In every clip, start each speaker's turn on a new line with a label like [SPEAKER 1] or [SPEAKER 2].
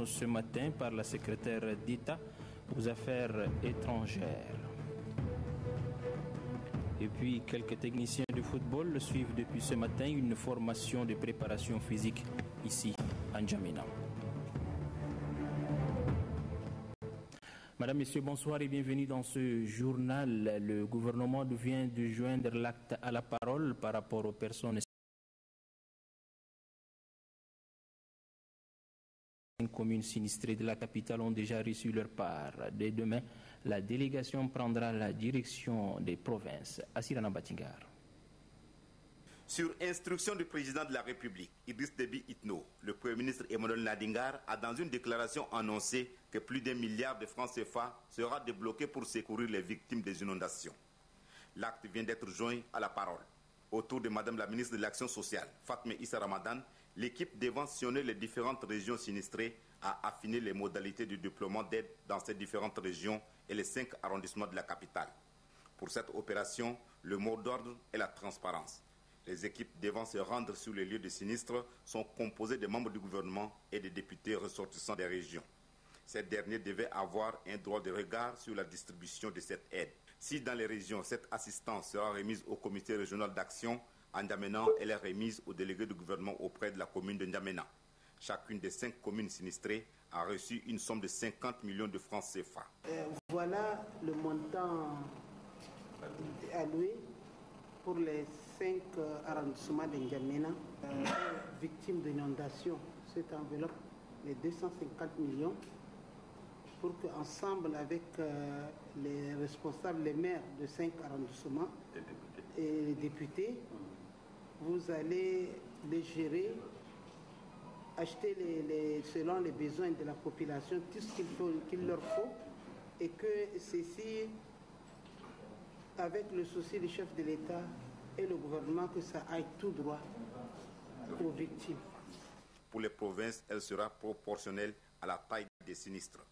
[SPEAKER 1] ce matin par la secrétaire d'État aux Affaires étrangères. Et puis, quelques techniciens de football suivent depuis ce matin une formation de préparation physique ici, à N'Djamena. Madame, Messieurs, bonsoir et bienvenue dans ce journal. Le gouvernement vient de joindre l'acte à la parole par rapport aux personnes. Les communes sinistrées de la capitale ont déjà reçu leur part. Dès demain, la délégation prendra la direction des provinces. Assirana Batingar.
[SPEAKER 2] Sur instruction du président de la République, Idriss Déby Itno, le Premier ministre Emmanuel Nadingar a dans une déclaration annoncé que plus d'1 milliard de francs CFA sera débloqué pour secourir les victimes des inondations. L'acte vient d'être joint à la parole. Autour de Madame la ministre de l'Action sociale, Fatma Issa Ramadan, l'équipe devant sillonner les différentes régions sinistrées a affiné les modalités du déploiement d'aide dans ces différentes régions et les 5 arrondissements de la capitale. Pour cette opération, le mot d'ordre est la transparence. Les équipes devant se rendre sur les lieux de sinistres sont composées de membres du gouvernement et de députés ressortissants des régions. Ces derniers devaient avoir un droit de regard sur la distribution de cette aide. Si dans les régions, cette assistance sera remise au comité régional d'action, à N'Djamena, elle est remise aux délégués du gouvernement auprès de la commune de N'Djamena. Chacune des 5 communes sinistrées a reçu une somme de 50 millions de francs CFA.
[SPEAKER 3] Voilà le montant alloué pour les 5 arrondissements de N'Djamena victimes d'inondation. Cette enveloppe est 250 millions pour qu'ensemble avec les responsables, les maires de 5 arrondissements et les députés, vous allez les gérer, acheter selon les besoins de la population tout ce qu'il leur faut et que ceci, avec le souci du chef de l'État et le gouvernement, que ça aille tout droit aux victimes.
[SPEAKER 2] Pour les provinces, elle sera proportionnelle à la taille des sinistres.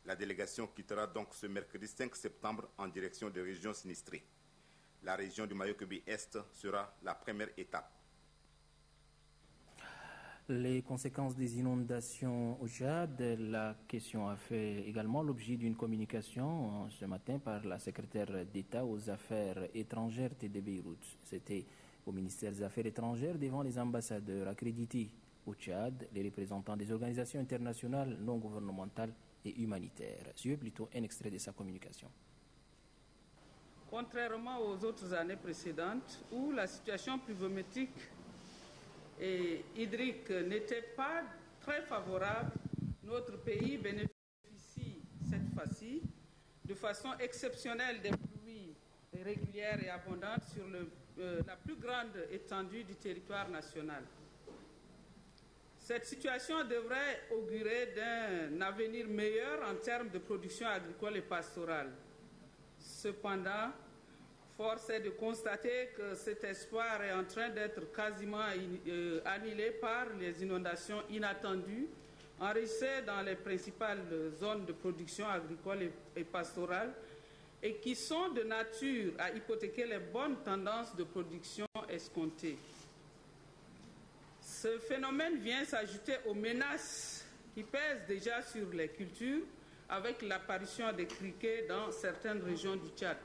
[SPEAKER 2] La délégation quittera donc ce mercredi 5 septembre en direction des régions sinistrées. La région du Mayo-Kebbi-Est sera la première étape.
[SPEAKER 1] Les conséquences des inondations au Tchad, la question a fait également l'objet d'une communication ce matin par la secrétaire d'État aux Affaires étrangères de Beyrouth. C'était au ministère des Affaires étrangères devant les ambassadeurs accrédités au Tchad, les représentants des organisations internationales non gouvernementales et humanitaires. Suivez plutôt un extrait de sa communication.
[SPEAKER 4] Contrairement aux autres années précédentes où la situation pluviométrique et hydrique n'était pas très favorable, notre pays bénéficie cette fois-ci de façon exceptionnelle des pluies régulières et abondantes sur la plus grande étendue du territoire national. Cette situation devrait augurer d'un avenir meilleur en termes de production agricole et pastorale. Cependant, force est de constater que cet espoir est en train d'être quasiment annihilé par les inondations inattendues enregistrées dans les principales zones de production agricole et pastorale et qui sont de nature à hypothéquer les bonnes tendances de production escomptées. Ce phénomène vient s'ajouter aux menaces qui pèsent déjà sur les cultures avec l'apparition des criquets dans certaines régions du Tchad.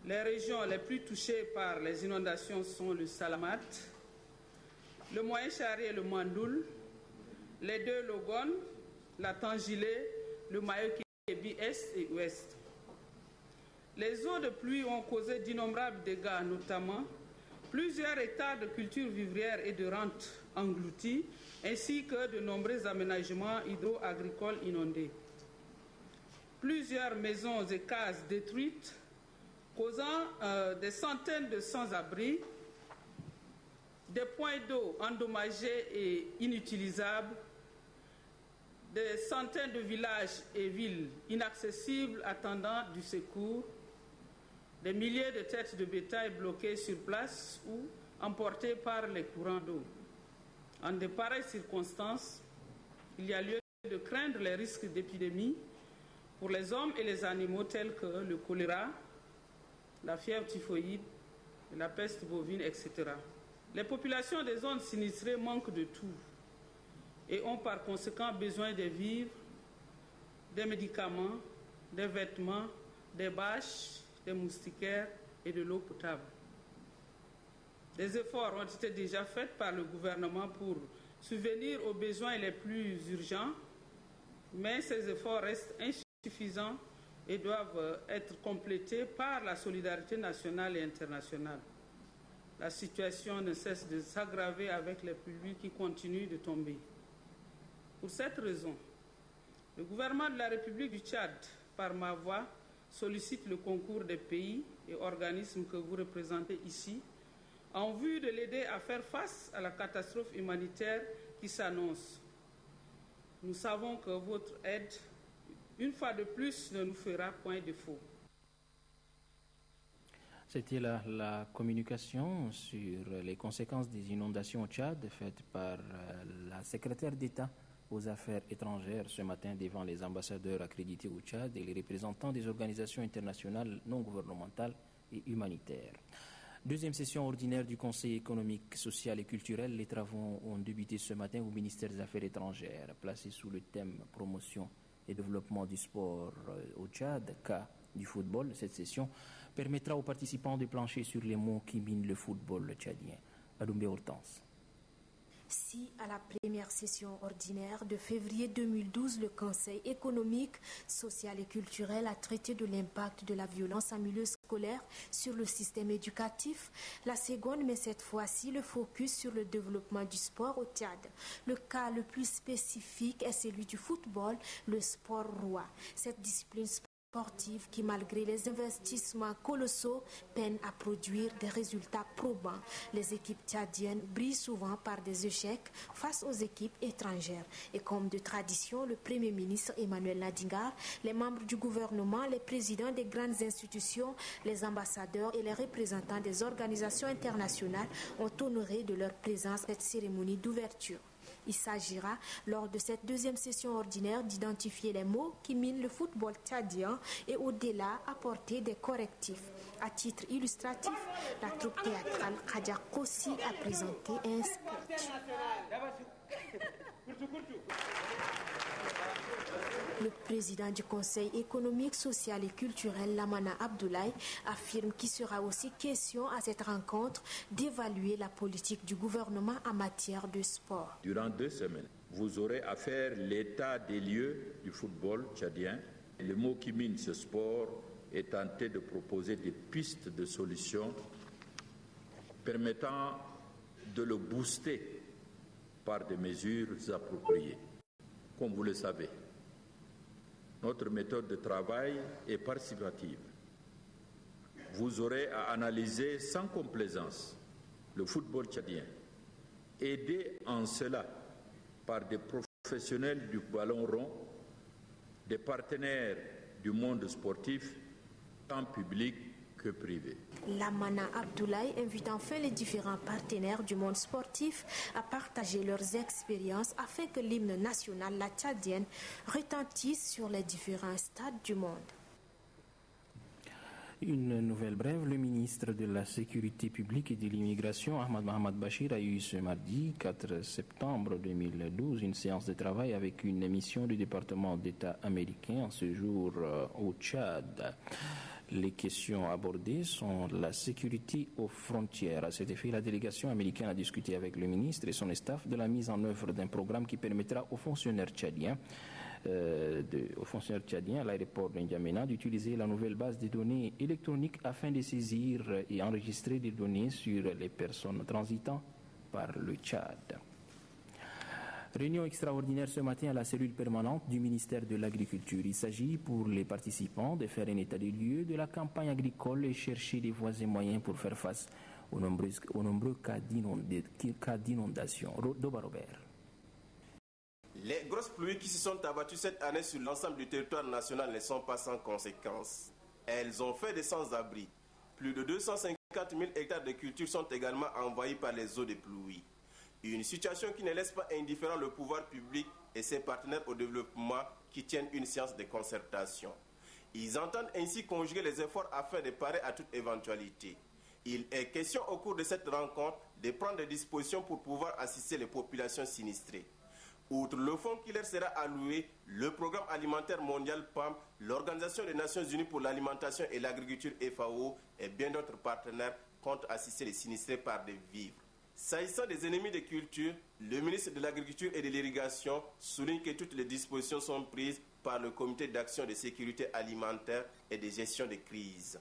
[SPEAKER 4] Les régions les plus touchées par les inondations sont le Salamat, le Moyen-Chari et le Mandoul, les 2 Logones, la Tangilé, le Mayo-Kebbi Est et Ouest. Les eaux de pluie ont causé d'innombrables dégâts, notamment plusieurs hectares de cultures vivrières et de rentes engloutis, ainsi que de nombreux aménagements hydro-agricoles inondés. Plusieurs maisons et cases détruites, causant des centaines de sans-abri, des points d'eau endommagés et inutilisables, des centaines de villages et villes inaccessibles attendant du secours, des milliers de têtes de bétail bloquées sur place ou emportées par les courants d'eau. En de pareilles circonstances, il y a lieu de craindre les risques d'épidémie pour les hommes et les animaux tels que le choléra, la fièvre typhoïde, la peste bovine, etc. Les populations des zones sinistrées manquent de tout et ont par conséquent besoin des vivres, des médicaments, des vêtements, des bâches, des moustiquaires et de l'eau potable. Des efforts ont été déjà faits par le gouvernement pour subvenir aux besoins les plus urgents, mais ces efforts restent insuffisants et doivent être complétés par la solidarité nationale et internationale. La situation ne cesse de s'aggraver avec les pluies qui continuent de tomber. Pour cette raison, le gouvernement de la République du Tchad, par ma voix, sollicite le concours des pays et organismes que vous représentez ici en vue de l'aider à faire face à la catastrophe humanitaire qui s'annonce. Nous savons que votre aide, une fois de plus, ne nous fera point défaut.
[SPEAKER 1] C'était la communication sur les conséquences des inondations au Tchad faite par la secrétaire d'État aux Affaires étrangères ce matin devant les ambassadeurs accrédités au Tchad et les représentants des organisations internationales non gouvernementales et humanitaires. Deuxième session ordinaire du Conseil économique, social et culturel. Les travaux ont débuté ce matin au ministère des Affaires étrangères, placé sous le thème promotion et développement du sport au Tchad, cas du football. Cette session permettra aux participants de plancher sur les mots qui minent le football tchadien. Adoumbe Hortense.
[SPEAKER 5] Si à la première session ordinaire de février 2012, le Conseil économique, social et culturel a traité de l'impact de la violence en milieu scolaire sur le système éducatif, la seconde met cette fois-ci le focus sur le développement du sport au Tchad. Le cas le plus spécifique est celui du football, le sport roi. Cette discipline sportive qui, malgré les investissements colossaux, peine à produire des résultats probants. Les équipes tchadiennes brillent souvent par des échecs face aux équipes étrangères. Et comme de tradition, le Premier ministre Emmanuel Nadingar, les membres du gouvernement, les présidents des grandes institutions, les ambassadeurs et les représentants des organisations internationales ont honoré de leur présence cette cérémonie d'ouverture. Il s'agira, lors de cette deuxième session ordinaire, d'identifier les mots qui minent le football tchadien et au-delà apporter des correctifs. À titre illustratif, la troupe théâtrale Khadja Kossi a présenté un sketch. Le président du Conseil économique, social et culturel, Lamana Abdoulaye, affirme qu'il sera aussi question à cette rencontre d'évaluer la politique du gouvernement en matière de sport.
[SPEAKER 6] Durant 2 semaines, vous aurez à faire l'état des lieux du football tchadien. Le mot qui mine ce sport est tenté de proposer des pistes de solutions permettant de le booster par des mesures appropriées. Comme vous le savez, notre méthode de travail est participative. Vous aurez à analyser sans complaisance le football tchadien, aidé en cela par des professionnels du ballon rond, des partenaires du monde sportif, tant public que privé.
[SPEAKER 5] Lamana Abdoulaye invite enfin les différents partenaires du monde sportif à partager leurs expériences afin que l'hymne national, la tchadienne, retentisse sur les différents stades du monde.
[SPEAKER 1] Une nouvelle brève, le ministre de la Sécurité publique et de l'immigration, Ahmad Mohamed Bachir, a eu ce mardi 4 septembre 2012 une séance de travail avec une mission du département d'État américain en séjour au Tchad. Les questions abordées sont la sécurité aux frontières. À cet effet, la délégation américaine a discuté avec le ministre et son staff de la mise en œuvre d'un programme qui permettra aux fonctionnaires tchadiens à l'aéroport de N'Djamena d'utiliser la nouvelle base de données électroniques afin de saisir et enregistrer des données sur les personnes transitant par le Tchad. Réunion extraordinaire ce matin à la cellule permanente du ministère de l'Agriculture. Il s'agit pour les participants de faire un état des lieux de la campagne agricole et chercher des voies et moyens pour faire face aux nombreux cas d'inondation. Doba Robert.
[SPEAKER 7] Les grosses pluies qui se sont abattues cette année sur l'ensemble du territoire national ne sont pas sans conséquences. Elles ont fait des sans-abri. Plus de 250 000 hectares de culture sont également envahis par les eaux de pluie. Une situation qui ne laisse pas indifférent le pouvoir public et ses partenaires au développement qui tiennent une séance de concertation. Ils entendent ainsi conjuguer les efforts afin de parer à toute éventualité. Il est question au cours de cette rencontre de prendre des dispositions pour pouvoir assister les populations sinistrées. Outre le fonds qui leur sera alloué, le Programme alimentaire mondial PAM, l'Organisation des Nations Unies pour l'alimentation et l'agriculture FAO et bien d'autres partenaires comptent assister les sinistrés par des vivres. S'agissant des ennemis des cultures, le ministre de l'Agriculture et de l'Irrigation souligne que toutes les dispositions sont prises par le Comité d'action de sécurité alimentaire et de gestion des crises.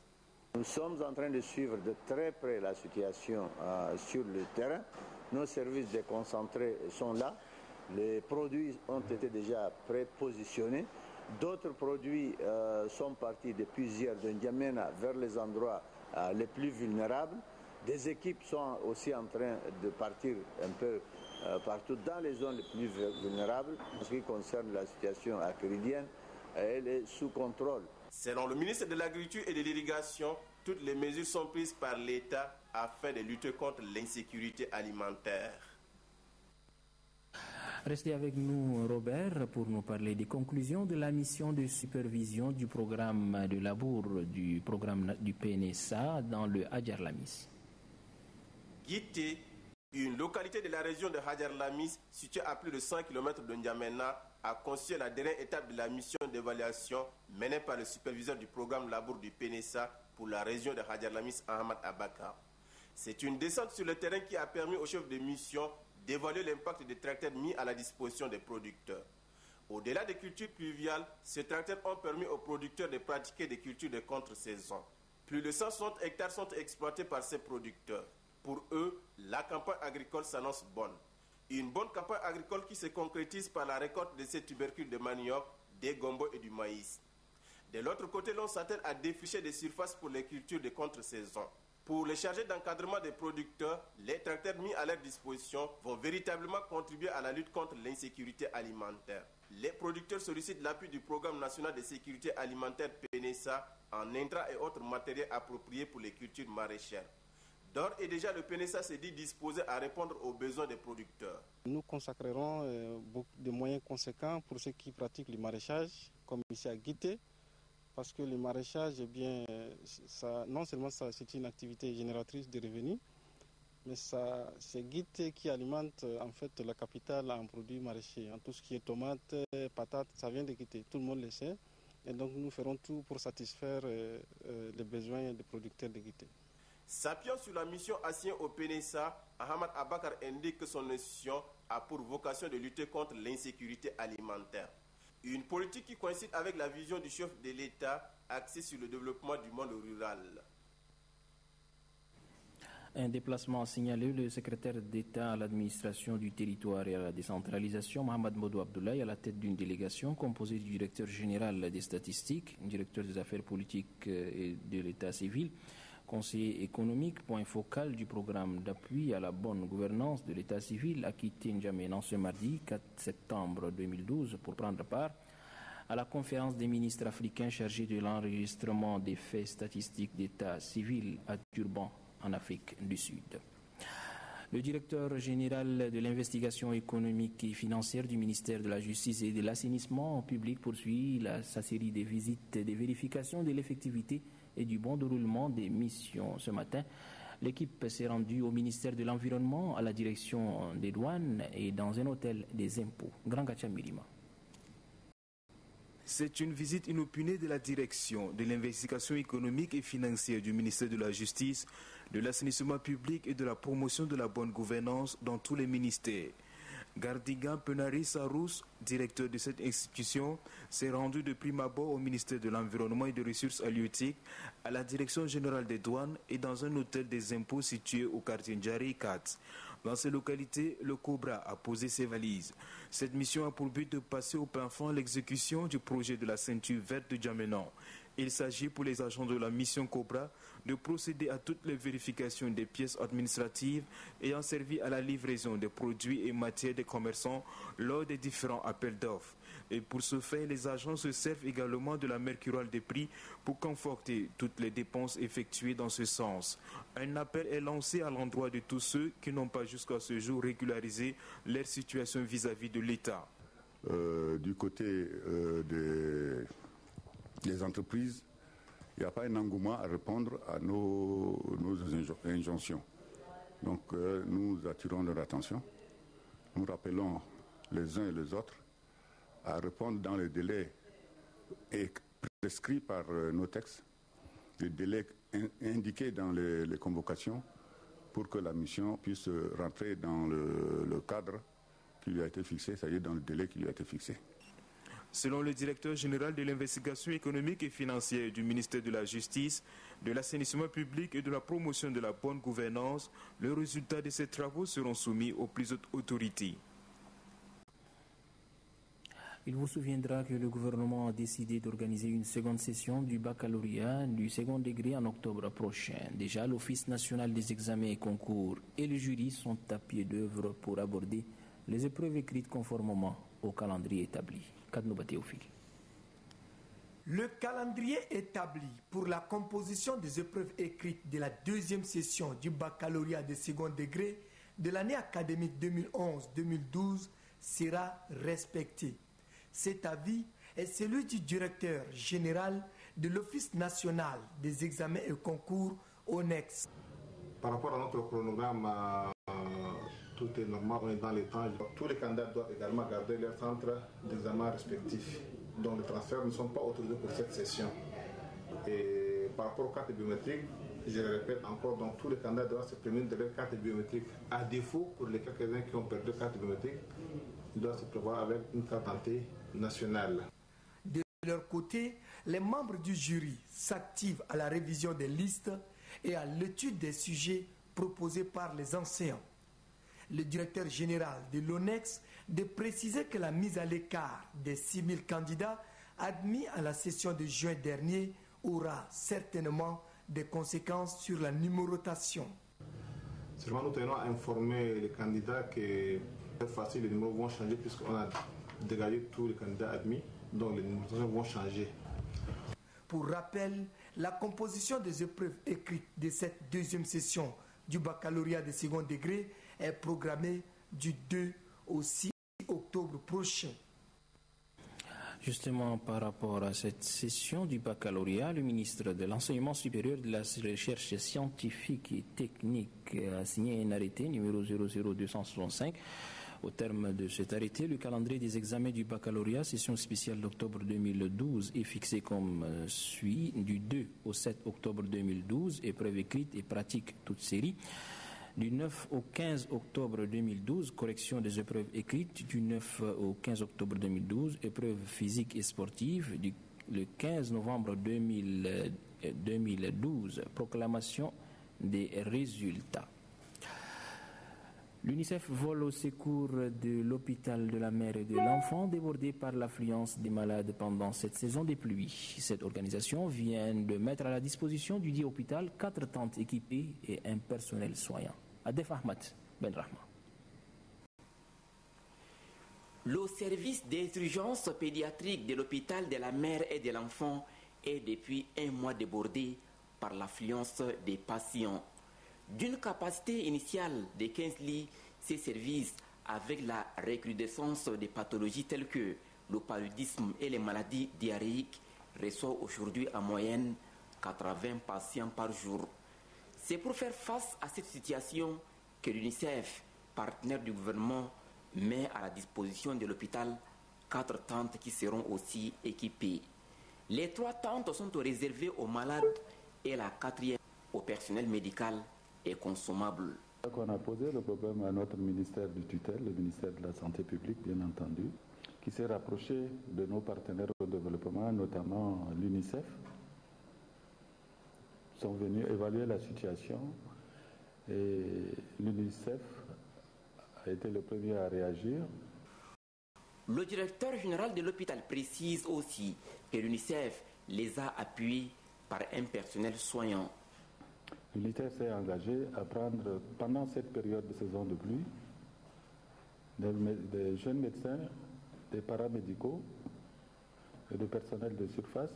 [SPEAKER 8] Nous sommes en train de suivre de très près la situation sur le terrain. Nos services déconcentrés sont là. Les produits ont été déjà prépositionnés. D'autres produits sont partis depuis hier de N'Djamena vers les endroits les plus vulnérables. Des équipes sont aussi en train de partir un peu partout dans les zones les plus vulnérables. En ce qui concerne la situation acridienne, elle est sous contrôle.
[SPEAKER 7] Selon le ministre de l'Agriculture et de l'Irrigation, toutes les mesures sont prises par l'État afin de lutter contre l'insécurité alimentaire.
[SPEAKER 1] Restez avec nous, Robert, pour nous parler des conclusions de la mission de supervision du programme de labour du programme du PNSA dans le Hadjar Lamis.
[SPEAKER 7] Guité, une localité de la région de Hadjar Lamis, située à plus de 100 km de N'Djamena, a constitué la dernière étape de la mission d'évaluation menée par le superviseur du programme labour du PNSA pour la région de Hadjar Lamis, Ahmad Abakar. C'est une descente sur le terrain qui a permis au chef de mission d'évaluer l'impact des tracteurs mis à la disposition des producteurs. Au-delà des cultures pluviales, ces tracteurs ont permis aux producteurs de pratiquer des cultures de contre-saison. Plus de 160 hectares sont exploités par ces producteurs. Pour eux, la campagne agricole s'annonce bonne. Une bonne campagne agricole qui se concrétise par la récolte de ces tubercules de manioc, des gombos et du maïs. De l'autre côté, l'on s'attelle à défricher des surfaces pour les cultures de contre-saison. Pour les chargés d'encadrement des producteurs, les tracteurs mis à leur disposition vont véritablement contribuer à la lutte contre l'insécurité alimentaire. Les producteurs sollicitent l'appui du Programme national de sécurité alimentaire PNSA en intrants et autres matériels appropriés pour les cultures maraîchères. D'ores et déjà, le PNSA s'est dit disposé à répondre aux besoins des producteurs.
[SPEAKER 9] Nous consacrerons beaucoup de moyens conséquents pour ceux qui pratiquent le maraîchage, comme ici à Guité. Parce que le maraîchage, eh bien, non seulement c'est une activité génératrice de revenus, mais c'est Guité qui alimente en fait la capitale en produits maraîchers. En tout ce qui est tomates, patates, ça vient de Guité, tout le monde le sait. Et donc nous ferons tout pour satisfaire les besoins des producteurs de Guité.
[SPEAKER 7] S'appuyant sur la mission assignée au PNSA, Ahmad Abakar indique que son institution a pour vocation de lutter contre l'insécurité alimentaire. Une politique qui coïncide avec la vision du chef de l'État axée sur le développement du monde rural.
[SPEAKER 1] Un déplacement signalé, le secrétaire d'État à l'administration du territoire et à la décentralisation, Mohamed Modou Abdoulaye, à la tête d'une délégation composée du directeur général des statistiques, directeur des affaires politiques et de l'État civil, conseiller économique, point focal du programme d'appui à la bonne gouvernance de l'État civil, a quitté N'Djamena ce mardi 4 septembre 2012 pour prendre part à la conférence des ministres africains chargés de l'enregistrement des faits statistiques d'État civil à Durban, en Afrique du Sud. Le directeur général de l'investigation économique et financière du ministère de la Justice et de l'assainissement public poursuit sa série de visites et de vérifications de l'effectivité et du bon déroulement des missions. Ce matin, l'équipe s'est rendue au ministère de l'Environnement, à la direction des douanes et dans un hôtel des impôts. Grand Gacha Mirima.
[SPEAKER 10] C'est une visite inopinée de la direction de l'investigation économique et financière du ministère de la Justice, de l'assainissement public et de la promotion de la bonne gouvernance dans tous les ministères. Gardigan Penari Sarous, directeur de cette institution, s'est rendu de prime abord au ministère de l'Environnement et des Ressources halieutiques, à la direction générale des douanes et dans un hôtel des impôts situé au quartier Ndjari 4. Dans ces localités, le Cobra a posé ses valises. Cette mission a pour but de passer au plein fond l'exécution du projet de la ceinture verte de N'Djamena. Il s'agit pour les agents de la mission Cobra de procéder à toutes les vérifications des pièces administratives ayant servi à la livraison des produits et matières des commerçants lors des différents appels d'offres. Et pour ce faire, les agents se servent également de la mercuriale des prix pour conforter toutes les dépenses effectuées dans ce sens. Un appel est lancé à l'endroit de tous ceux qui n'ont pas jusqu'à ce jour régularisé leur situation vis-à-vis de l'État.
[SPEAKER 11] Du côté des entreprises, il n'y a pas un engouement à répondre à nos injonctions. Donc nous attirons leur attention. Nous rappelons les uns et les autres à répondre dans les délais prescrits par nos textes, les délais indiqués dans les convocations, pour que la mission puisse rentrer dans le cadre qui lui a été fixé, c'est-à-dire dans le délai qui lui a été fixé.
[SPEAKER 10] Selon le directeur général de l'investigation économique et financière du ministère de la Justice, de l'assainissement public et de la promotion de la bonne gouvernance, le résultat de ces travaux seront soumis aux plus hautes autorités.
[SPEAKER 1] Il vous souviendra que le gouvernement a décidé d'organiser une seconde session du baccalauréat du second degré en octobre prochain. Déjà, l'Office national des examens et concours et le jury sont à pied d'œuvre pour aborder les épreuves écrites conformément au calendrier établi. Kadnouba Théophile.
[SPEAKER 12] Le calendrier établi pour la composition des épreuves écrites de la deuxième session du baccalauréat de second degré de l'année académique 2011-2012 sera respecté. Cet avis est celui du directeur général de l'Office national des examens et concours, ONEX.
[SPEAKER 13] Par rapport à notre chronogramme, tout est normal, on est dans les temps. Tous les candidats doivent également garder leur centre d'examen respectif. Donc les transferts ne sont pas autorisés pour cette session. Et par rapport aux cartes biométriques, je le répète encore, donc tous les candidats doivent se prémunir de leur carte biométrique. À défaut, pour les quelques-uns qui ont perdu carte biométrique, ils doivent se prévoir avec une carte d'identité nationale.
[SPEAKER 12] De leur côté, les membres du jury s'activent à la révision des listes et à l'étude des sujets proposés par les enseignants. Le directeur général de l'ONEX de préciser que la mise à l'écart des 6 000 candidats admis à la session de juin dernier aura certainement des conséquences sur la numérotation.
[SPEAKER 13] Seulement, nous tenons à informer les candidats que cette fois-ci, les numéros vont changer puisqu'on a dégagé tous les candidats admis, donc les numéros vont changer.
[SPEAKER 12] Pour rappel, la composition des épreuves écrites de cette deuxième session du baccalauréat de second degré est programmée du 2 au 6 octobre prochain.
[SPEAKER 1] Justement, par rapport à cette session du baccalauréat, le ministre de l'Enseignement supérieur, de la Recherche scientifique et technique a signé un arrêté numéro 00265. Au terme de cet arrêté, le calendrier des examens du baccalauréat, session spéciale d'octobre 2012, est fixé comme suit: du 2 au 7 octobre 2012, épreuves écrites et pratiques toute série. Du 9 au 15 octobre 2012, correction des épreuves écrites. Du 9 au 15 octobre 2012, épreuves physiques et sportives. Le 15 novembre 2012, proclamation des résultats. L'UNICEF vole au secours de l'hôpital de la mère et de l'enfant débordé par l'affluence des malades pendant cette saison des pluies. Cette organisation vient de mettre à la disposition du dit hôpital 4 tentes équipées et un personnel soignant. Adef Ahmad Ben Rahma.
[SPEAKER 14] Le service des urgences pédiatriques de l'hôpital de la mère et de l'enfant est depuis un mois débordé par l'affluence des patients. D'une capacité initiale de 15 lits, ces services, avec la recrudescence des pathologies telles que le paludisme et les maladies diarrhéiques, reçoivent aujourd'hui en moyenne 80 patients par jour. C'est pour faire face à cette situation que l'UNICEF, partenaire du gouvernement, met à la disposition de l'hôpital 4 tentes qui seront aussi équipées. Les 3 tentes sont réservées aux malades et la 4e au personnel médical et consommable.
[SPEAKER 15] On a posé le problème à notre ministère de tutelle, le ministère de la Santé publique, bien entendu, qui s'est rapproché de nos partenaires au développement, notamment l'UNICEF. Ils sont venus évaluer la situation et l'UNICEF a été le premier à réagir.
[SPEAKER 14] Le directeur général de l'hôpital précise aussi que l'UNICEF les a appuyés par un personnel soignant.
[SPEAKER 15] L'UNICEF s'est engagé à prendre, pendant cette période de saison de pluie, des jeunes médecins, des paramédicaux et du personnel de surface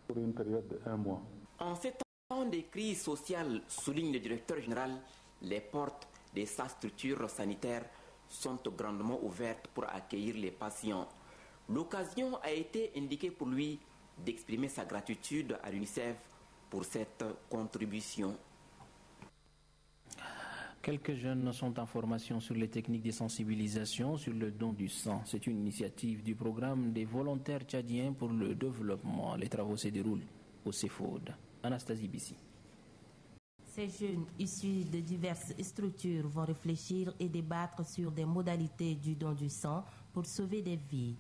[SPEAKER 15] pour une période de 1 mois.
[SPEAKER 14] En ces temps de crise sociale, souligne le directeur général, les portes de sa structure sanitaire sont grandement ouvertes pour accueillir les patients. L'occasion a été indiquée pour lui d'exprimer sa gratitude à l'UNICEF pour cette contribution.
[SPEAKER 1] Quelques jeunes sont en formation sur les techniques de sensibilisation sur le don du sang. C'est une initiative du programme des volontaires tchadiens pour le développement. Les travaux se déroulent au CEFOD. Anastasie Bissi.
[SPEAKER 16] Ces jeunes issus de diverses structures vont réfléchir et débattre sur des modalités du don du sang pour sauver des vies.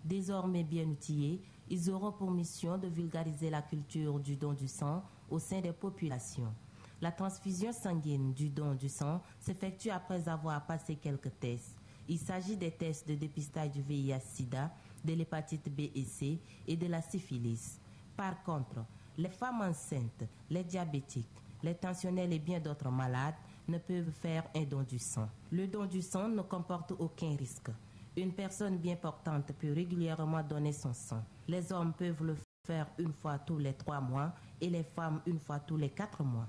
[SPEAKER 16] Désormais bien outillés, ils auront pour mission de vulgariser la culture du don du sang au sein des populations. La transfusion sanguine du don du sang s'effectue après avoir passé quelques tests. Il s'agit des tests de dépistage du VIH-Sida, de l'hépatite B et C et de la syphilis. Par contre, les femmes enceintes, les diabétiques, les tensionnels et bien d'autres malades ne peuvent faire un don du sang. Le don du sang ne comporte aucun risque. Une personne bien portante peut régulièrement donner son sang. Les hommes peuvent le faire une fois tous les 3 mois et les femmes une fois tous les 4 mois.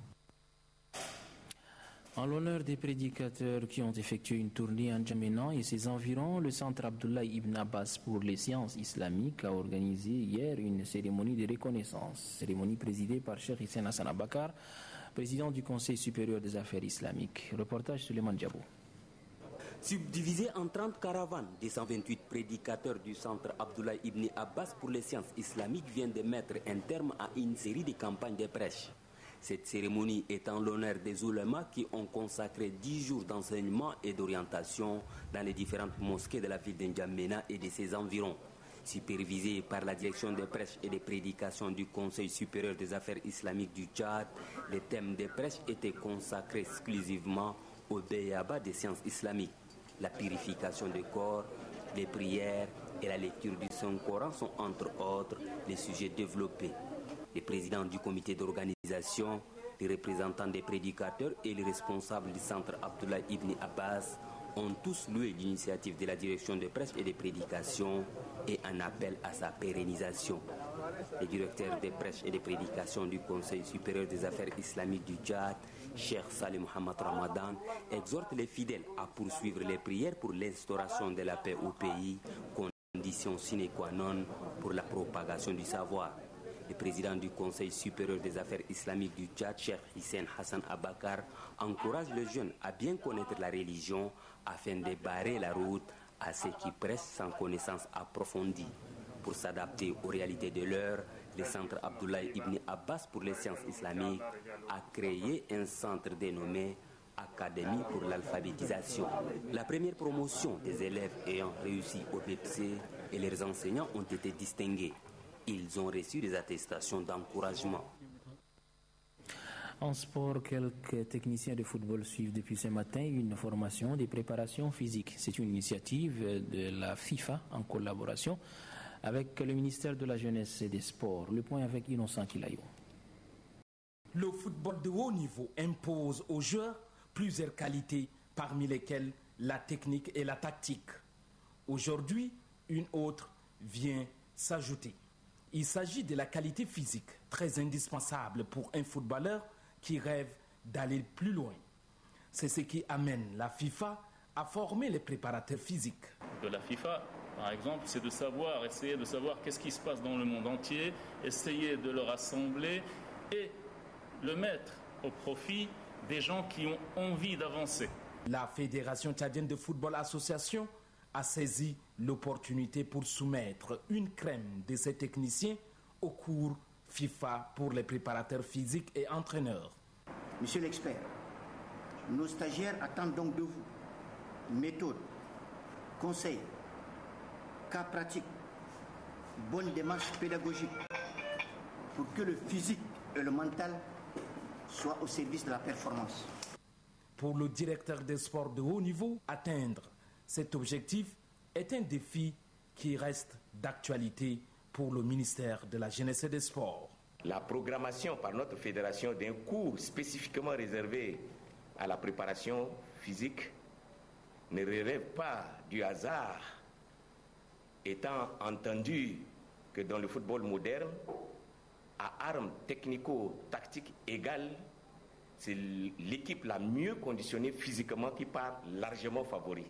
[SPEAKER 1] En l'honneur des prédicateurs qui ont effectué une tournée en N'Djamena et ses environs, le centre Abdoulaye Ibn Abbas pour les sciences islamiques a organisé hier une cérémonie de reconnaissance. Cérémonie présidée par Cheikh Hissène Hassan Abakar, président du Conseil supérieur des affaires islamiques. Reportage Suleiman Diabo.
[SPEAKER 17] Subdivisé en 30 caravanes, des 128 prédicateurs du centre Abdoulaye Ibn Abbas pour les sciences islamiques viennent de mettre un terme à une série de campagnes de prêche. Cette cérémonie est en l'honneur des oulémas qui ont consacré 10 jours d'enseignement et d'orientation dans les différentes mosquées de la ville de N'Djamena et de ses environs. Supervisé par la direction des prêches et des prédications du Conseil supérieur des affaires islamiques du Tchad, les thèmes des prêches étaient consacrés exclusivement au béaba des sciences islamiques. La purification du corps, les prières et la lecture du Saint-Coran sont entre autres les sujets développés. Les présidents du comité d'organisation, les représentants des prédicateurs et les responsables du centre Abdoulaye Ibn Abbas ont tous loué l'initiative de la direction de presse et des prédications et un appel à sa pérennisation. Le directeur des prêches et des prédications du Conseil supérieur des affaires islamiques du Tchad, Cheikh Saleh Mohamed Ramadan, exhorte les fidèles à poursuivre les prières pour l'instauration de la paix au pays, condition sine qua non pour la propagation du savoir. Le président du Conseil supérieur des affaires islamiques du Tchad, Cheikh Hissène Hassan Abakar, encourage les jeunes à bien connaître la religion afin de barrer la route à ceux qui prêchent sans connaissance approfondie. Pour s'adapter aux réalités de l'heure, le centre Abdoulaye Ibn Abbas pour les sciences islamiques a créé un centre dénommé Académie pour l'alphabétisation. La première promotion des élèves ayant réussi au BEPC et leurs enseignants ont été distingués. Ils ont reçu des attestations d'encouragement.
[SPEAKER 1] En sport, quelques techniciens de football suivent depuis ce matin une formation de préparation physique. C'est une initiative de la FIFA en collaboration avec le ministère de la Jeunesse et des Sports. Le point avec Innocent Kilayo.
[SPEAKER 18] Le football de haut niveau impose aux joueurs plusieurs qualités, parmi lesquelles la technique et la tactique. Aujourd'hui, une autre vient s'ajouter. Il s'agit de la qualité physique, très indispensable pour un footballeur qui rêve d'aller plus loin. C'est ce qui amène la FIFA à former les préparateurs physiques.
[SPEAKER 19] De la FIFA, par exemple, c'est essayer de savoir qu'est-ce qui se passe dans le monde entier, essayer de le rassembler et le mettre au profit des gens qui ont envie d'avancer.
[SPEAKER 18] La Fédération tchadienne de football association a saisi l'opportunité pour soumettre une crème de ses techniciens au cours FIFA pour les préparateurs physiques et entraîneurs.
[SPEAKER 20] Monsieur l'expert, nos stagiaires attendent donc de vous méthode, conseils, cas pratiques, bonne démarche pédagogique pour que le physique et le mental soient au service de la performance.
[SPEAKER 18] Pour le directeur des sports de haut niveau, atteindre cet objectif est un défi qui reste d'actualité pour le ministère de la Jeunesse et des Sports.
[SPEAKER 21] La programmation par notre fédération d'un cours spécifiquement réservé à la préparation physique ne relève pas du hasard, étant entendu que dans le football moderne, à armes technico-tactiques égales, c'est l'équipe la mieux conditionnée physiquement qui part largement favori.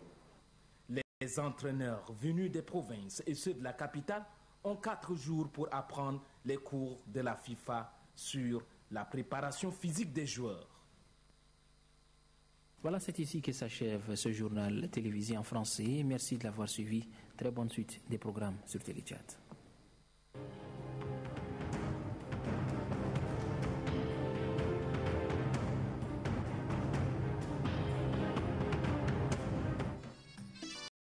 [SPEAKER 18] Les entraîneurs venus des provinces et ceux de la capitale ont 4 jours pour apprendre les cours de la FIFA sur la préparation physique des joueurs.
[SPEAKER 1] Voilà, c'est ici que s'achève ce journal télévisé en français. Merci de l'avoir suivi. Très bonne suite des programmes sur Téléchat.